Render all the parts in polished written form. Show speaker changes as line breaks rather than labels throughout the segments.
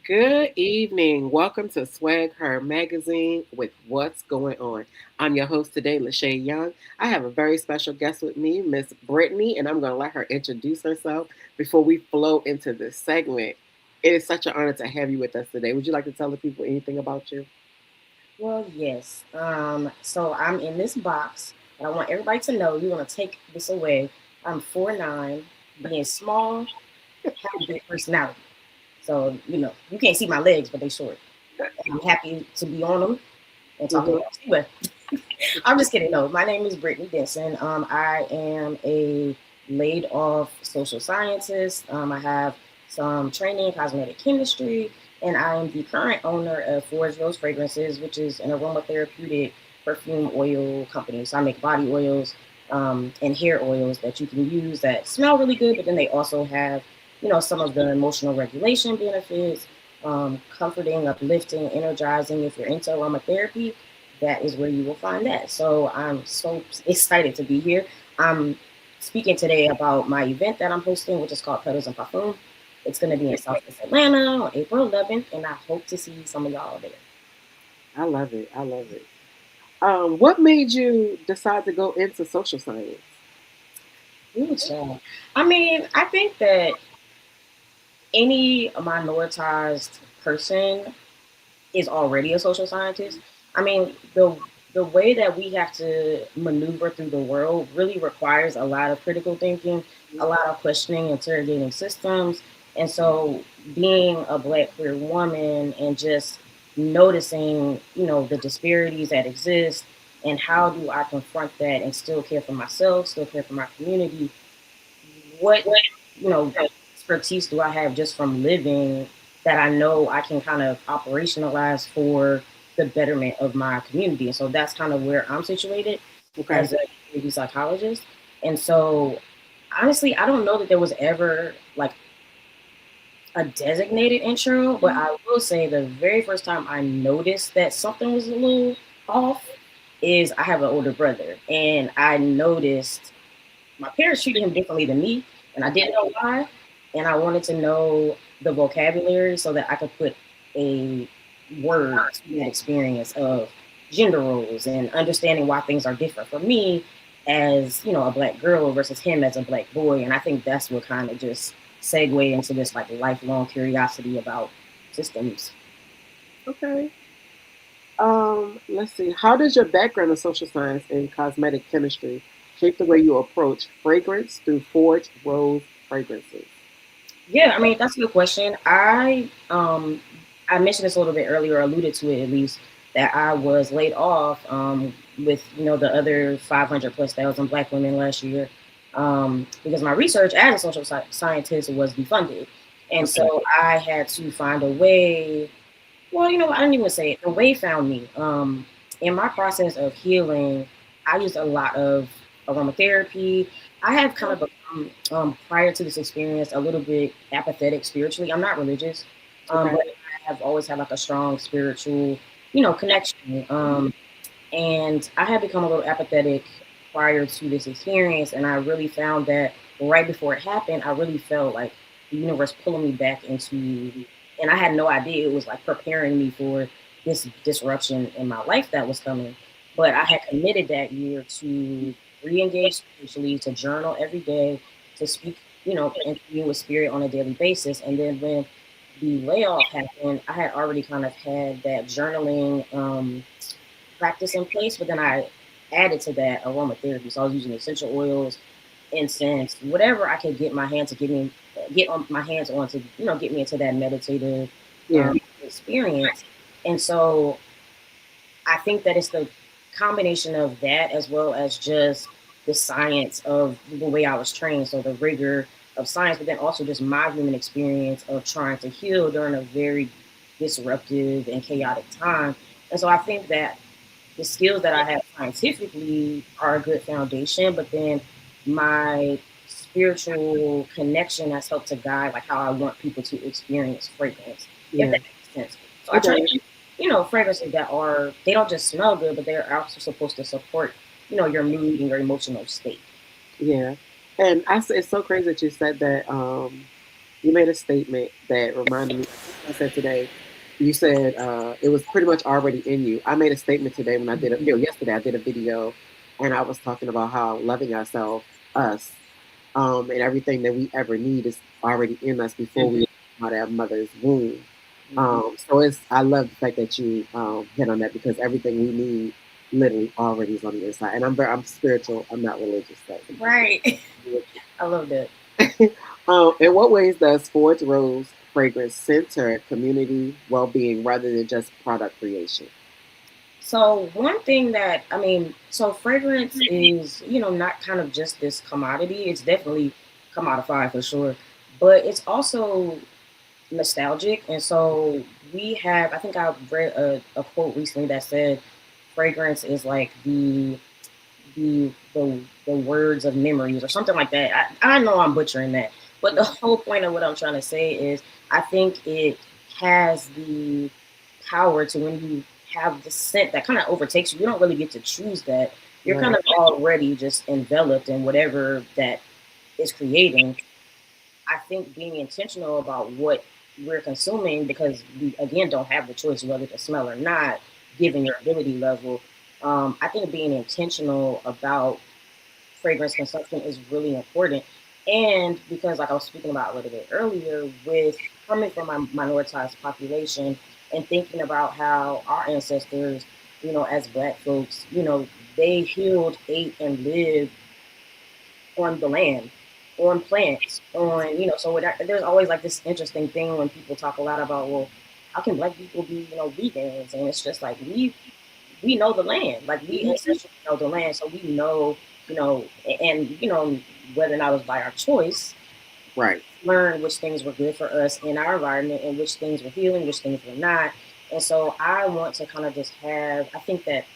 Good evening. Welcome to Swag Her Magazine with What's Going On. I'm your host today, Lachey Young. I have a very special guest with me, Miss Brittany, and I'm going to let her introduce herself before we flow into this segment. It is such an honor to have you with us today. Would you like to tell the people anything about you?
Well, yes. So I'm in this box, and I want everybody to know you're gonna take this away. I'm 4'9", being small, have a big personality. So you can't see my legs, but they short. And I'm happy to be on them and talking
Hmm.
about. But I'm just kidding. No, my name is Brittany Denson. I am a laid off social scientist. I have some training in cosmetic chemistry, and I am the current owner of Forge Rose Fragrances, which is an aromatherapeutic perfume oil company. So I make body oils and hair oils that you can use that smell really good, but then they also have, some of the emotional regulation benefits, comforting, uplifting, energizing. If you're into aromatherapy, that is where you will find that. So I'm so excited to be here. I'm speaking today about my event that I'm hosting, which is called Petals and Parfum. It's going to be in Southeast Atlanta on April 11th, and I hope to see some of y'all there.
I love it. I love it. What made you decide to go into social science?
Ooh, child. I mean, I think that any minoritized person is already a social scientist. I mean, the way that we have to maneuver through the world really requires a lot of critical thinking, a lot of questioning, interrogating systems. And so being a black queer woman and just noticing, the disparities that exist and how do I confront that and still care for myself, still care for my community, what you know expertise do I have just from living that I know I can kind of operationalize for the betterment of my community. And so that's kind of where I'm situated
Okay.
as a community psychologist. And so honestly, I don't know that there was ever like a designated intro, but I will say the very first time I noticed that something was a little off is I have an older brother, and I noticed my parents treated him differently than me, and I didn't know why. And I wanted to know the vocabulary so that I could put a word to that experience of gender roles and understanding why things are different for me as a black girl versus him as a black boy. And I think that's what kind of just segued into this like lifelong curiosity about systems.
Okay. Let's see. How does your background in social science and cosmetic chemistry shape the way you approach fragrance through Forge Rose fragrances?
Yeah, I mean that's a good question. I mentioned this a little bit earlier, or alluded to it at least, that I was laid off with the other 500 plus thousand Black women last year because my research as a social scientist was defunded, and
Okay.
so I had to find a way. Well, I didn't even say it. The way found me. In my process of healing, I used a lot of aromatherapy. I have kind of become, prior to this experience, a little bit apathetic spiritually. I'm not religious,
Okay.
but I have always had like a strong spiritual, connection. And I had become a little apathetic prior to this experience, and I really found that right before it happened, I really felt like the universe pulling me back into, and I had no idea it was like preparing me for this disruption in my life that was coming. But I had committed that year to re-engage spiritually, to journal every day, to speak, and commune with spirit on a daily basis. And then when the layoff happened, I had already kind of had that journaling practice in place, but then I added to that aromatherapy. So I was using essential oils, incense, whatever I could get my hand to get on my hands on to get me into that meditative
Yeah.
experience. And so I think that it's the combination of that as well as just the science of the way I was trained. So the rigor of science, but then also just my human experience of trying to heal during a very disruptive and chaotic time. And so I think that the skills that I have scientifically are a good foundation, but then my spiritual connection has helped to guide like how I want people to experience fragrance, if
Yeah.
that makes sense. So I
It
try to
does.
make, fragrances that they don't just smell good, but they're also supposed to support, your mood and your emotional state.
Yeah. And it's so crazy that you said that. You made a statement that reminded me. I said today. You said it was pretty much already in you. I made a statement today when I did a yesterday. I did a video, and I was talking about how loving ourselves, us, and everything that we ever need is already in us before we come out of our mother's womb. So it's I love the fact that you hit on that because everything we need literally already is on the inside. And I'm spiritual. I'm not religious. So.
Right. I love that.
In what ways does Ford's Rose fragrance center community well-being rather than just product creation?
So one thing that I mean, so fragrance is, not kind of just this commodity. It's definitely commodified for sure, but it's also nostalgic. And so I think I read a quote recently that said fragrance is like the words of memories or something like that. I know I'm butchering that, but the whole point of what I'm trying to say is I think it has the power to when you have the scent that kind of overtakes you. You don't really get to choose that. You're kind of already just enveloped in whatever that is creating. I think being intentional about what we're consuming, because we again don't have the choice whether to smell or not, given your ability level. I think being intentional about fragrance consumption is really important. And because, like I was speaking about a little bit earlier, with coming from a minoritized population and thinking about how our ancestors, as Black folks, they healed, ate, and lived on the land, on plants, on so there's always like this interesting thing when people talk a lot about, well, how can Black people be vegans? And it's just like we know the land, like we ancestors know the land, so we know and whether or not it was by our choice,
Right.
learn which things were good for us in our environment and which things were healing, which things were not. And so I want to kind of just I think that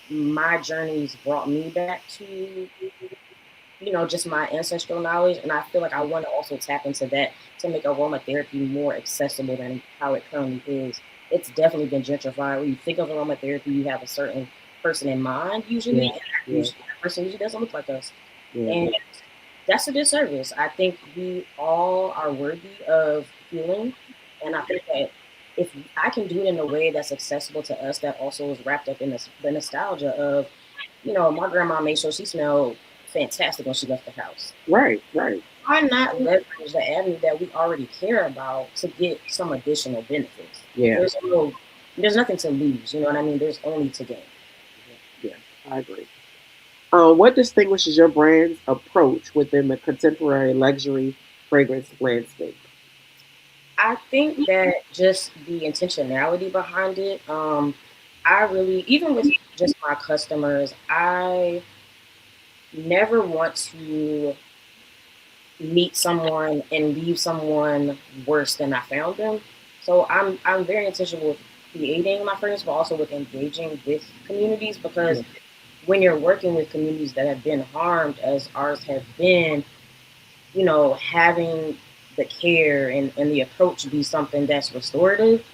my journeys brought me back to just my ancestral knowledge. And I feel like I want to also tap into that to make aromatherapy more accessible than how it currently is. It's definitely been gentrified. When you think of aromatherapy, you have a certain person in mind usually, and that person usually doesn't look like us. And that's a disservice. I think we all are worthy of healing. And I think that if I can do it in a way that's accessible to us, that also is wrapped up in the nostalgia of, my grandma made sure she smelled fantastic when she left the house.
Right.
Why not leverage the avenue that we already care about to get some additional benefits?
Yeah.
There's nothing to lose. You know what I mean? There's only to gain.
Yeah, I agree. What distinguishes your brand's approach within the contemporary luxury fragrance landscape?
I think that just the intentionality behind it. I really, even with just my customers, I never want to meet someone and leave someone worse than I found them. So I'm very intentional with creating my friends, but also with engaging with communities, because when you're working with communities that have been harmed, as ours have been, having the care and the approach be something that's restorative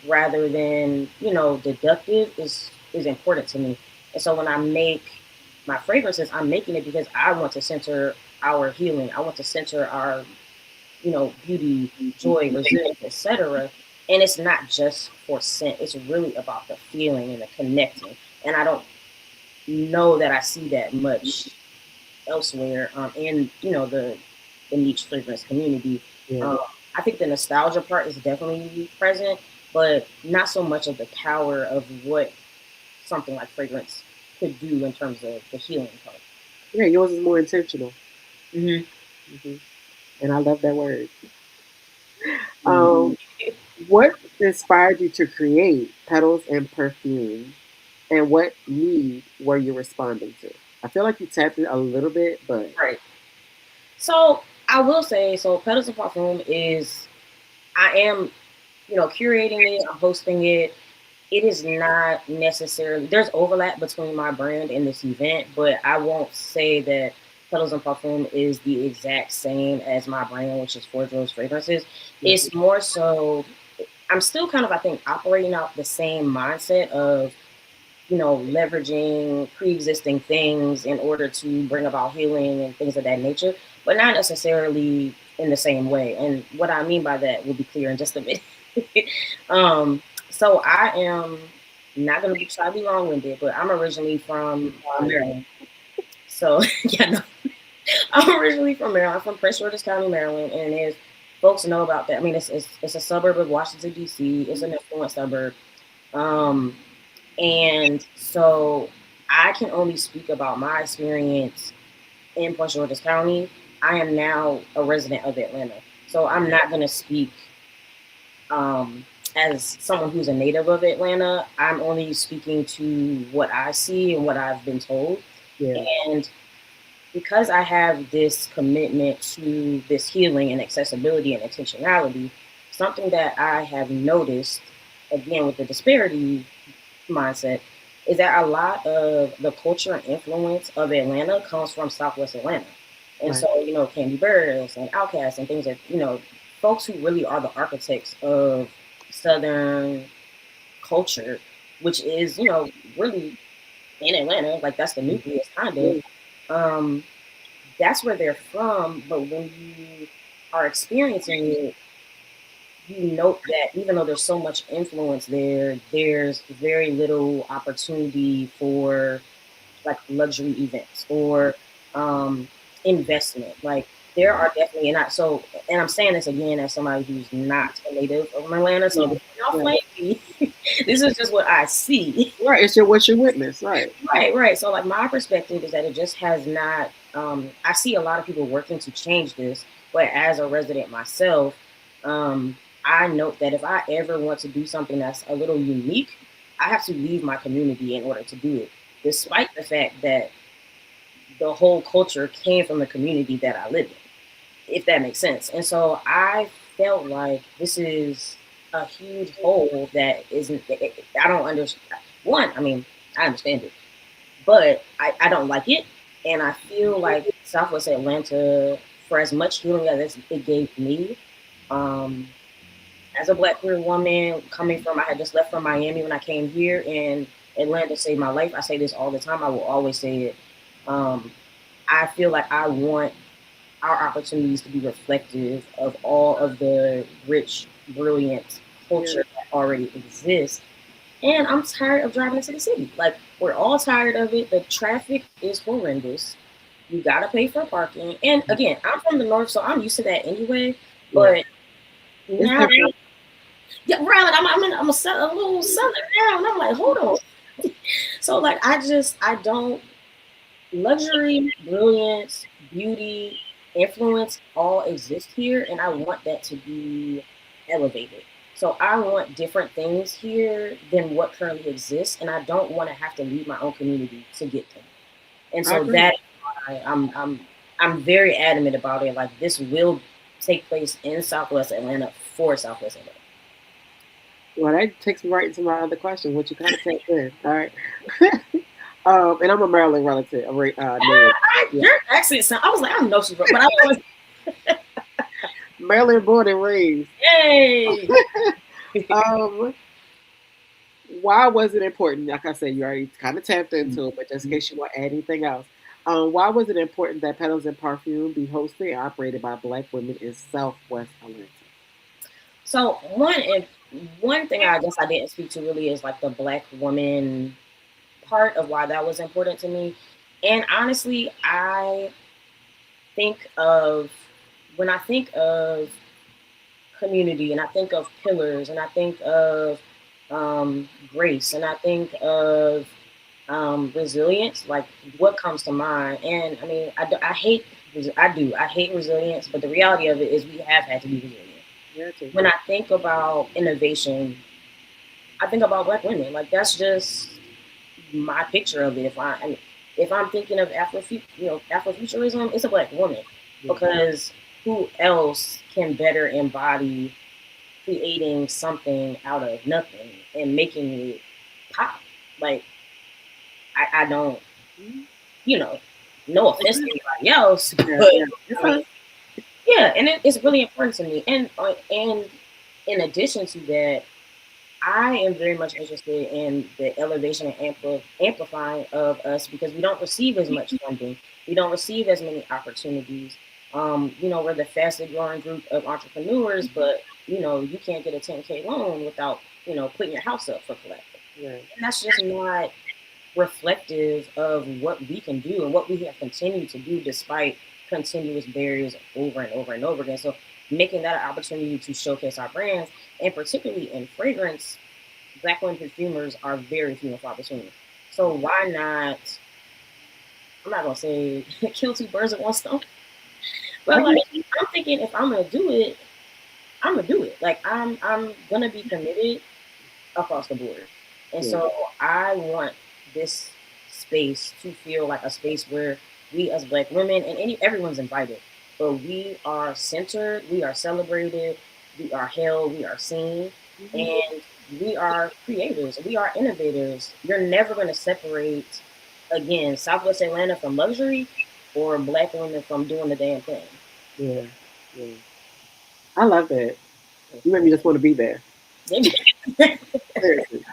rather than, deductive is important to me. And so when I make my fragrances, I'm making it because I want to center our healing. I want to center our, beauty, joy, resilience, etc. And it's not just for scent. It's really about the feeling and the connecting. And I don't know that I see that much elsewhere in the niche fragrance community. I think the nostalgia part is definitely present, but not so much of the power of what something like fragrance could do in terms of the healing part.
Yeah, yours is more intentional.
Mm-hmm.
And I love that word. What inspired you to create Petals and Perfume, and what need were you responding to? I feel like you tapped it a little bit, but
right. So I will say, Petals and Perfume is, I am, curating it, I'm hosting it. It is not necessarily, there's overlap between my brand and this event, but I won't say that Petals and Parfum is the exact same as my brand, which is Forge Rose Fragrances. It's more so, I'm still kind of, I think, operating out the same mindset of, leveraging pre-existing things in order to bring about healing and things of that nature, but not necessarily in the same way. And what I mean by that will be clear in just a bit. um, so I am not going to try to be long-winded, but I'm originally from Maryland. So yeah, no, I'm originally from Maryland. I'm from Prince George's County, Maryland, and if folks know about that, I mean, it's a suburb of Washington D.C. It's an affluent suburb, um, and so I can only speak about my experience in Prince George's County. I am now a resident of Atlanta, so I'm not going to speak um, as someone who's a native of Atlanta. I'm only speaking to what I see and what I've been told.
Yeah.
And because I have this commitment to this healing and accessibility and intentionality, something that I have noticed, again, with the disparity mindset, is that a lot of the culture and influence of Atlanta comes from Southwest Atlanta. And
Right.
so, Candy Birds and Outkast and things that, folks who really are the architects of Southern culture, which is, really in Atlanta, like that's the nucleus kind of. Um, that's where they're from. But when you are experiencing it, you note that even though there's so much influence there, there's very little opportunity for like luxury events or investment. Like there are definitely, and I'm saying this again as somebody who's not a native of Atlanta, so y'all flame me. This is just what I see.
Right. It's what you witness. Right.
Right. So like my perspective is that it just has not. I see a lot of people working to change this, but as a resident myself, I note that if I ever want to do something that's a little unique, I have to leave my community in order to do it, despite the fact that the whole culture came from the community that I live in, if that makes sense. And so I felt like this is a huge hole that isn't, I don't understand. One, I mean, I understand it, but I don't like it. And I feel like Southwest Atlanta, for as much healing as it gave me, as a Black queer woman coming from, I had just left from Miami when I came here, and Atlanta saved my life. I say this all the time. I will always say it. I feel like I want our opportunities to be reflective of all of the rich, brilliant culture that already exists. And I'm tired of driving into the city. Like, we're all tired of it. The traffic is horrendous. You got to pay for parking. And again, I'm from the north, so I'm used to that anyway. But now, yeah, right, I'm a little southern now, and I'm like, hold on. So, like, I don't, luxury, brilliance, beauty, influence all exist here, and I want that to be elevated. So I want different things here than what currently exists, and I don't want to have to leave my own community to get them. And so that's why I'm very adamant about it. Like, this will take place in Southwest Atlanta for Southwest Atlanta.
Well, that takes me right into my other question, which you kind of take in. All right. And I'm a Maryland relative.
Your accent I was like, I know she's from, but I was
Maryland born and raised.
Yay!
Why was it important? Like I said, you already kind of tapped into it, but just in case you want to add anything else, why was it important that Petals and Perfume be hosted and operated by Black women in Southwest Atlanta?
So one thing I guess I didn't speak to really is like the Black woman part of why that was important to me. And honestly, I think of, when I think of community and I think of pillars and I think of grace and I think of resilience, like what comes to mind? And I mean, I hate resilience, but the reality of it is we have had to be resilient. Yeah, when I think about innovation, I think about Black women. Like, that's just my picture of it. If I'm thinking of Afrofuturism, it's a Black woman, because who else can better embody creating something out of nothing and making it pop? Like, I don't, no offense to anybody else, but and it's really important to me. And in addition to that, I am very much interested in the elevation and amplifying of us, because we don't receive as much funding. We don't receive as many opportunities. We're the fastest growing group of entrepreneurs, but you can't get a 10K loan without putting your house up for collective,
Right.
and that's just not reflective of what we can do and what we have continued to do despite continuous barriers over and over and over again. So making that an opportunity to showcase our brands, and particularly in fragrance, Black women perfumers are very few and far between. So why not? I'm not gonna say kill two birds with one stone,
I
but like
get
I'm thinking if I'm gonna do it, I'm gonna do it. Like I'm gonna be committed across the board. And
you.
so I want this space to feel like a space where we as Black women and everyone's invited, but we are centered, we are celebrated, we are held, we are seen,
Mhm.
and we are creators, we are innovators. You're never going to separate again Southwest Atlanta from luxury or Black women from doing the damn thing.
Yeah. Yeah. I love that. You made me just want to be there. Seriously.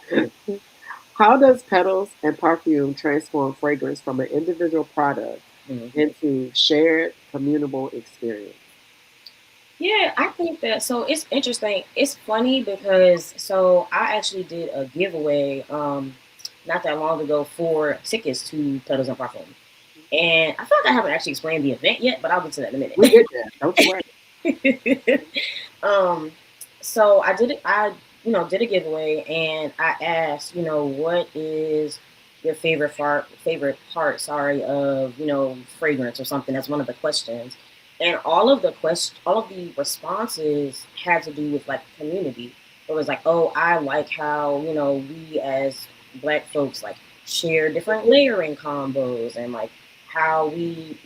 How does petals and perfume transform fragrance from an individual product
Mhm.
into shared communable experience?
Yeah, I think that so it's interesting. It's funny because so I actually did a giveaway not that long ago for tickets to Petals and Parfum. And I feel like I haven't actually explained the event yet, but I'll get to that in a
We get there. Don't you worry.
minute. um so I did it I did a giveaway, and I asked, what is your favorite part, sorry, of, fragrance or something. That's one of the questions. And all of the responses had to do with like community. It was like, oh, I like how, we as Black folks like share different layering combos, and like how we,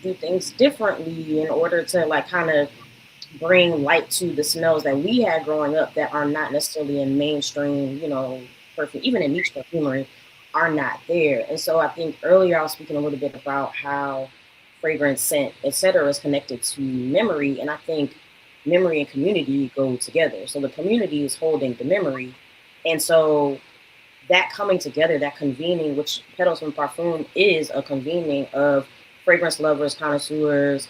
do things differently in order to like kind of bring light to the smells that we had growing up that are not necessarily in mainstream, perfume, even in niche perfumery, are not there. And so I think earlier I was speaking a little bit about how fragrance, scent, etc., is connected to memory, and I think memory and community go together. So the community is holding the memory, and so that coming together, that convening, which Petals from Parfum is a convening of fragrance lovers, connoisseurs,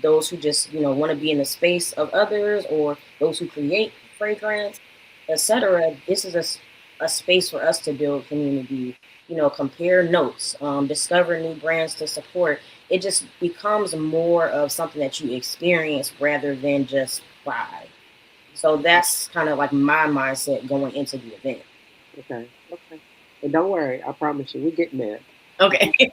those who just want to be in the space of others, or those who create fragrance, etc. This is a space for us to build community. Compare notes, discover new brands to support. It just becomes more of something that you experience rather than just buy. So that's kind of like my mindset going into the event.
Okay. Okay. And don't worry. I promise you, we're getting there.
Okay.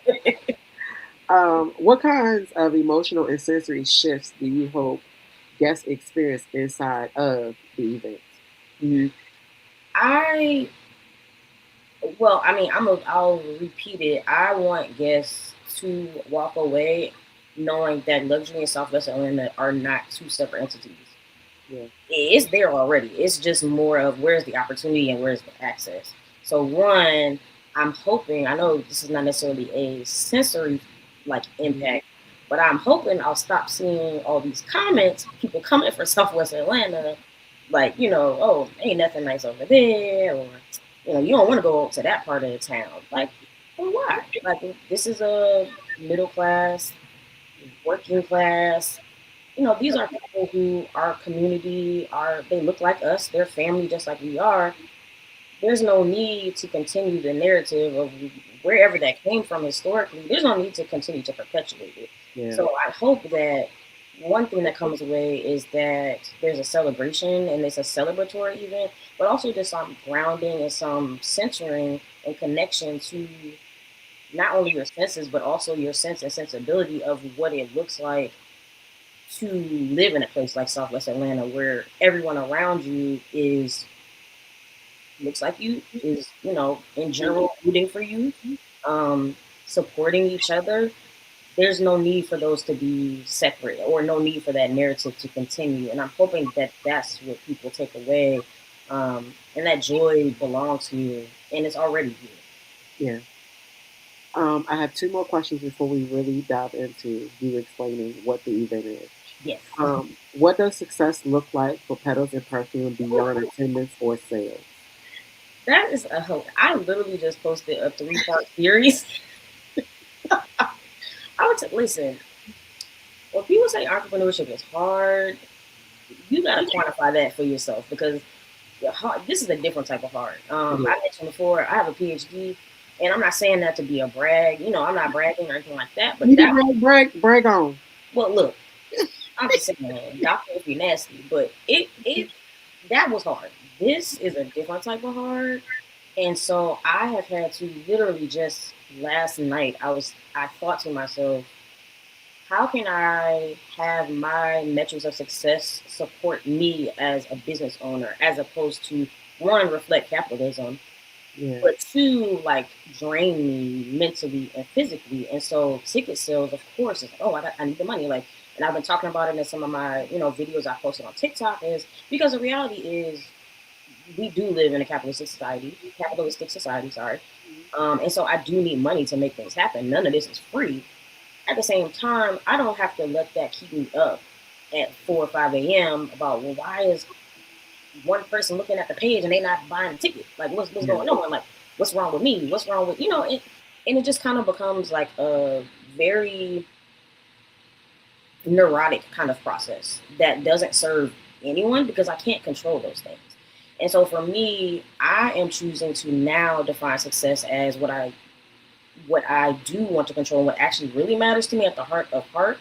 What kinds of emotional and sensory shifts do you hope guests experience inside of the event?
Mhm. I well, I mean, I'll repeat it. I want guests to walk away knowing that luxury and Southwest Atlanta are not two separate entities.
Yeah.
It's there already. It's just more of where's the opportunity and where's the access. So one, I'm hoping. I know this is not necessarily a sensory like
Mhm.
impact, but I'm hoping I'll stop seeing all these comments, people coming for Southwest Atlanta, like, oh, ain't nothing nice over there, or you don't want to go to that part of the town. Like, well, why? Like, this is a middle class, working class. These are people who our community are. They look like us. They're family just like we are. There's no need to continue the narrative of wherever that came from historically. There's no need to continue to perpetuate it.
Yeah.
So I hope that one thing that comes away is that there's a celebration and it's a celebratory event, but also just some grounding and some centering and connection to not only your senses, but also your sense and sensibility of what it looks like to live in a place like Southwest Atlanta, where everyone around you is looks like you, is in general rooting for you, supporting each other. There's no need for those to be separate, or no need for that narrative to continue. And I'm hoping that that's what people take away, and that joy belongs here, and it's already here.
Yeah. I have two more questions before we really dive into you explaining what the event is.
Yes.
What does success look like for Petals and Perfume beyond attendance or sales?
That is a hope. I literally just posted a 3-part series. I would listen. people say entrepreneurship is hard, you gotta quantify that for yourself because this is a different type of hard.
Yeah.
I mentioned before, I have a PhD, and I'm not saying that to be a brag. You know, I'm not bragging or anything like that. But
You can
that,
brag on.
well, look, I'm just saying, doctor, if you're nasty, but it that was hard. This is a different type of hard, and so I have had to literally just last night. I thought to myself, how can I have my metrics of success support me as a business owner, as opposed to one reflect capitalism,
Yeah.
but two, like drain me mentally and physically. And so ticket sales, of course, is oh, I need the money. Like, and I've been talking about it in some of my videos I posted on TikTok. Is because the reality is we do live in a capitalistic society. Sorry, and so I do need money to make things happen. None of this is free. At the same time, I don't have to let that keep me up at 4 or 5 a.m. about, well, why is one person looking at the page and they not buying a ticket? Like, what's going on? Like, what's wrong with me? What's wrong with it? And it just kind of becomes like a very neurotic kind of process that doesn't serve anyone because I can't control those things. And so for me, I am choosing to now define success as what I do want to control. What actually really matters to me at the heart of heart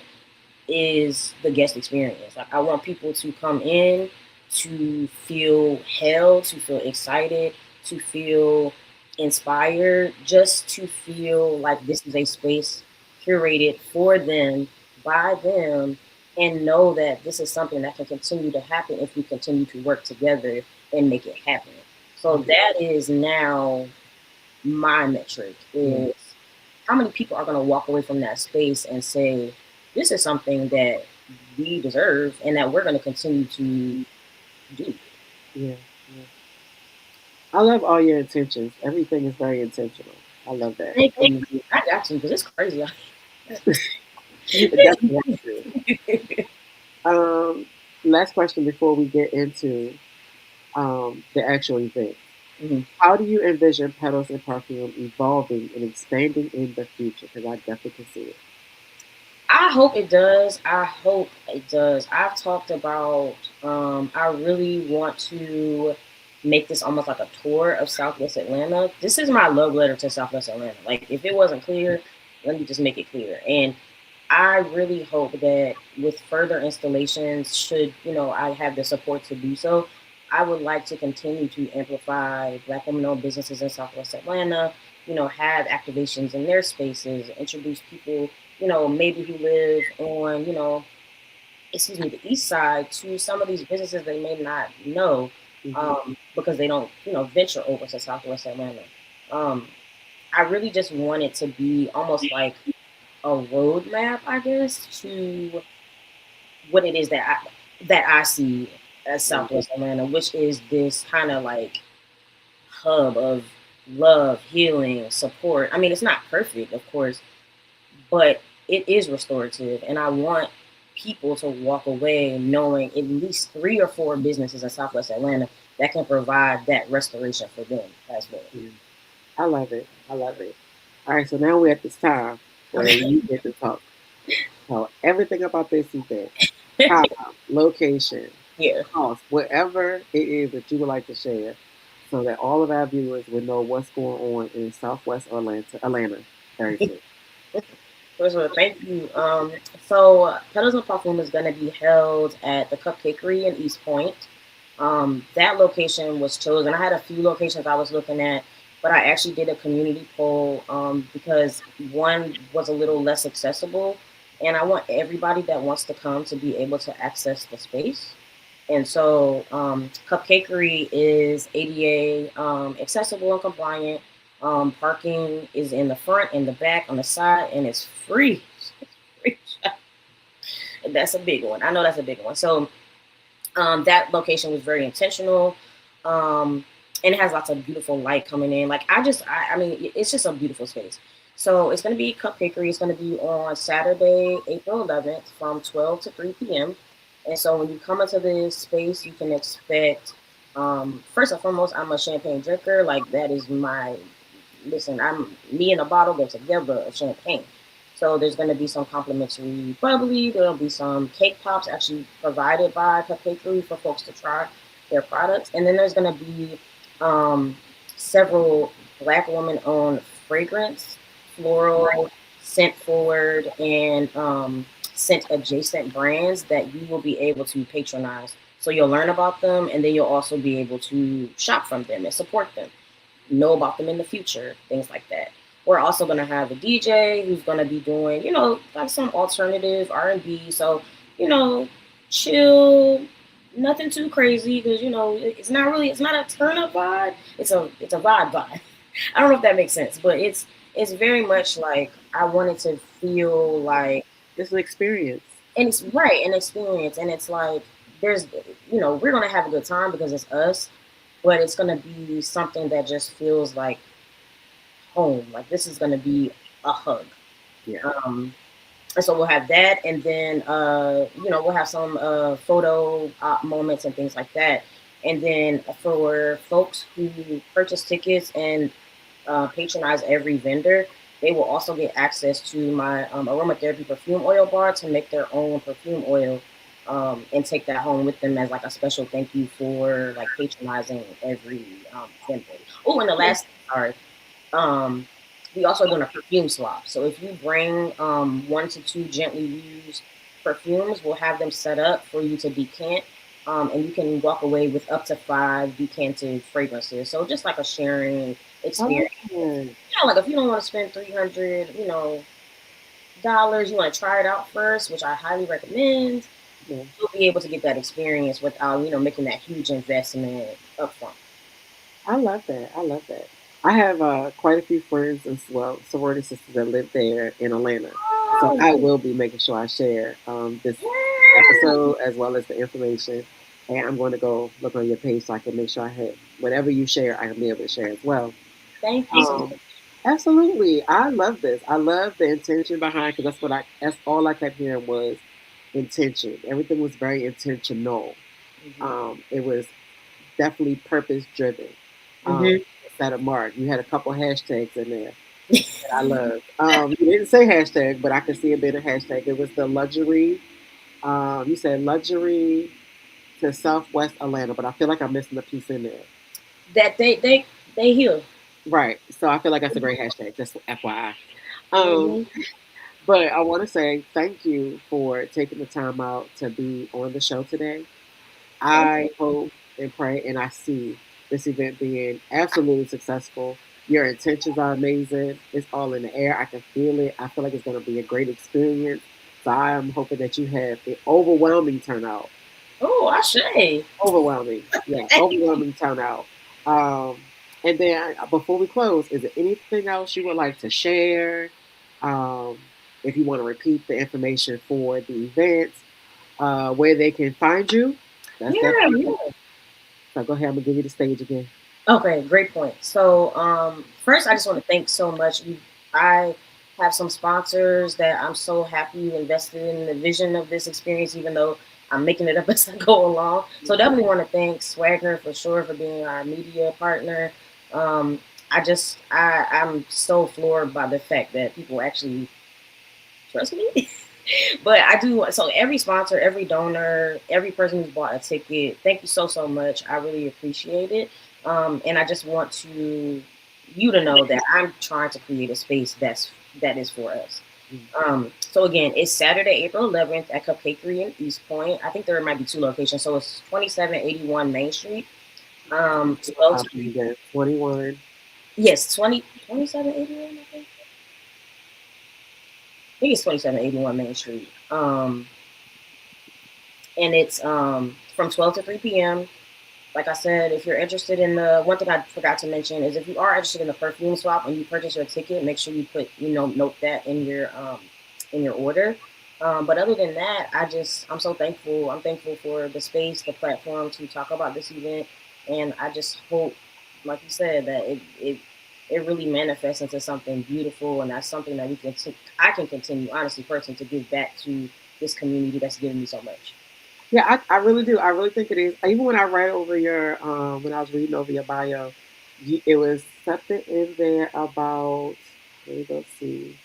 is the guest experience. Like, I want people to come in to feel held, to feel excited, to feel inspired, just to feel like this is a space curated for them, by them, and know that this is something that can continue to happen if we continue to work together and make it happen. So that is now my metric is how many people are going to walk away from that space and say, this is something that we deserve and that we're going to continue to do.
Yeah. I love all your intentions. Everything is very intentional. I love that.
Thank you. I got you because it's crazy.
That's true. Last question before we get into the actual event.
Mm-hmm.
How do you envision Petals and Perfume evolving and expanding in the future? Because I definitely can see it.
I hope it does. I hope it does. I've talked about, I really want to make this almost like a tour of Southwest Atlanta. This is my love letter to Southwest Atlanta. Like, if it wasn't clear, let me just make it clear. And I really hope that with further installations, should, I have the support to do so, I would like to continue to amplify Black women-owned businesses in Southwest Atlanta, have activations in their spaces, introduce people, maybe who live on, the east side to some of these businesses they may not know because they don't, venture over to Southwest Atlanta. I really just want it to be almost like a roadmap, I guess, to what it is that I see as Southwest Atlanta, which is this kind of like hub of love, healing, support. I mean, it's not perfect, of course, but it is restorative, and I want people to walk away knowing at least 3 or 4 businesses in Southwest Atlanta that can provide that restoration for them as well.
I love it. I love it. All right, so now we're at this time where you get to talk everything about this event, time, location, cost, whatever it is that you would like to share, so that all of our viewers would know what's going on in Southwest Atlanta very soon.
First of all, thank you. So Petals and Perfume is going to be held at the Cupcakery in East Point. That location was chosen. I had a few locations I was looking at, but I actually did a community poll because one was a little less accessible, and I want everybody that wants to come to be able to access the space. And so Cupcakery is ADA accessible and compliant. Parking is in the front and the back on the side, and it's free. That's a big one. I know that's a big one. So that location was very intentional. And it has lots of beautiful light coming in. Like, I mean, it's just a beautiful space. So it's going to be Cupcakery. It's going to be on Saturday, April 11th from 12 to 3 p.m. And so when you come into this space, you can expect, first and foremost, I'm a champagne drinker. Like, that is me and a bottle go together of champagne. So there's going to be some complimentary bubbly. There'll be some cake pops actually provided by Cupcakery for folks to try their products. And then there's going to be um, several Black woman-owned fragrance, floral, scent forward, and scent adjacent brands that you will be able to patronize. So you'll learn about them, and then you'll also be able to shop from them and support them, know about them in the future, things like that. We're also going to have a DJ who's going to be doing, like some alternative R&B. So, you know, chill, nothing too crazy because it's not a turn up vibe. It's a vibe. I don't know if that makes sense, but it's very much like I wanted to feel like,
It's an experience.
and it's right an experience, and it's like there's we're gonna have a good time because it's us, but it's gonna be something that just feels like home. Like this is gonna be a hug.
Yeah.
And so we'll have that, and then we'll have some photo moments and things like that. And then for folks who purchase tickets and patronize every vendor, they will also get access to my aromatherapy perfume oil bar to make their own perfume oil, and take that home with them as like a special thank you for like patronizing every vendor. Oh, and the last, sorry, um, we also doing a perfume swap. So if you bring 1 to 2 gently used perfumes, we'll have them set up for you to decant. And you can walk away with up to 5 decanted fragrances. So just like a sharing
I like
experience.
it.
Like if you don't want to spend $300, dollars, you want to try it out first, which I highly recommend.
Yeah.
You'll be able to get that experience without making that huge investment upfront.
I love that. I love that. I have quite a few friends as well, sorority sisters that live there in Atlanta. So
Oh,
I will be making sure I share this
yeah.
episode as well as the information. And I'm going to go look on your page so I can make sure I have whatever you share, I can be able to share as well.
Thank you so much.
Um, Absolutely. I love this. I love the intention behind because that's all I kept hearing was intention. Everything was very intentional. It was definitely purpose driven.
Hmm.
Set a mark. You had a couple hashtags in there that I loved. You didn't say hashtag, but I could see it being a hashtag. It was the luxury. You said luxury to Southwest Atlanta, but I feel like I'm missing a piece in there.
That they heal.
Right. So I feel like that's a great hashtag. Just FYI. Um,
Hmm.
but I want to say thank you for taking the time out to be on the show today.
Thank
I hope and pray and I see this event being absolutely successful. Your intentions are amazing. It's all in the air. I can feel it. I feel like it's going to be a great experience. So I am hoping that you have an overwhelming turnout.
Oh, I say.
Overwhelming. Yeah, overwhelming turnout. Um, and then before we close, is there anything else you would like to share? Um, if you want to repeat the information for the events, where they can find you, that's
Yeah,
definitely.
yeah.
So go ahead. I'm gonna give you the stage again.
Okay, great point. So, first, I just want to thank so much. I have some sponsors that I'm so happy you invested in the vision of this experience, even though I'm making it up as I go along. So, definitely want to thank Swagger for sure for being our media partner. Um, I'm so floored by the fact that people actually trust me. But I do. So every sponsor, every donor, every person who's bought a ticket, thank you so much. I really appreciate it. And I just want you to know that I'm trying to create a space that is for us. So again, it's Saturday, April 11th at Cupcakery in East Point. I think there might be 2 locations. So it's 2781 Main Street. 12 to 3.
21.
Yes, 2781. I think it's 2781 Main Street. And it's from 12 to 3 p.m. Like I said, if you're interested in the one thing I forgot to mention is if you are interested in the perfume swap when you purchase your ticket, make sure you put note that in your order. But other than that, I'm so thankful. I'm thankful for the space, the platform to talk about this event, and I just hope, like you said, that it really manifests into something beautiful, and that's something that I can continue, honestly, personally, to give back to this community that's given me so much.
Yeah, I really do. I really think it is. Even when I read over when I was reading over your bio, it was something in there about, let me go see.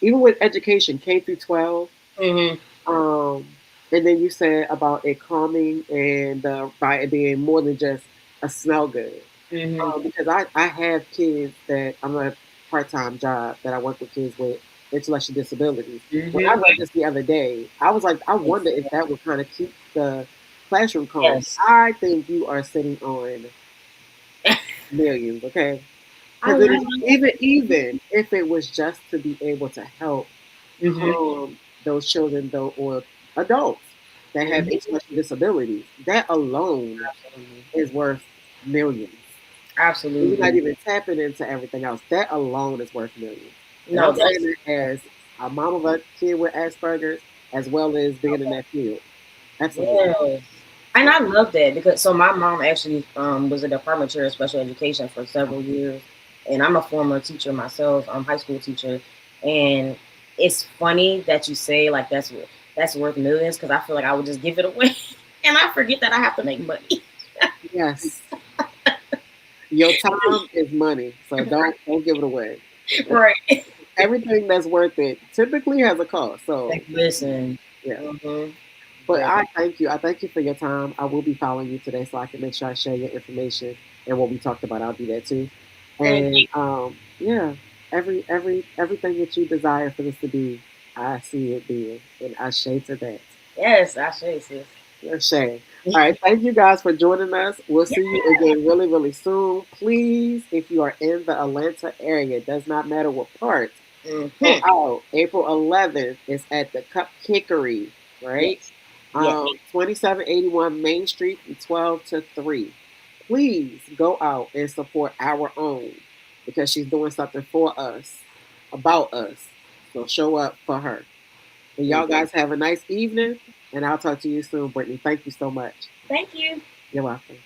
even with education, K through 12.
Mm-hmm.
Um, and then you said about it calming and by it being more than just a smell good.
Mm-hmm.
Because I have kids that I'm a part time job that I work with kids with intellectual disabilities. When I
Mm-hmm.
read this the other day, I was like, I wonder if that would kind of keep the classroom calm.
Yes.
I think you are sitting on millions, okay?
I
Because
love
even if it was just to be able to help
it. Mm-hmm.
those children though or adults that have
Mm-hmm.
intellectual disabilities, that alone
Absolutely.
is worth millions. And you're not
Absolutely.
even tapping into everything else. That alone is worth millions. And
No,
I'm saying
that's
that as a mom of a kid with Asperger's, as well as being in that field. Absolutely.
yes. And
Yeah.
I love that because so my mom actually was a department chair of special education for several years, and I'm a former teacher myself. I'm high school teacher, and it's funny that you say like that's worth millions because I feel like I would just give it away, and I forget that I have to make money.
Yes. Your time is money, so don't give it away.
Right.
Everything that's worth it typically has a cost. So
Like, listen.
yeah.
Mm-hmm.
But
Yeah.
I thank you. I thank you for your time. I will be following you today so I can make sure I share your information and what we talked about. I'll do that too.
Thank
And
you.
yeah, everything that you desire for this to be, I see it being. And I shade to that.
Yes, I should, sis.
Shade. All right, thank you guys for joining us. We'll
Yeah.
see you again really, really soon. Please, if you are in the Atlanta area, it does not matter what part, go
Mm-hmm.
out. April 11th is at the Cupcakery, right?
Yes. Yes.
2781 Main Street from 12 to 3. Please go out and support our own because she's doing something for us, about us. So show up for her. And y'all guys have a nice evening, and I'll talk to you soon, Brittany. Thank you so much.
Thank you.
You're welcome.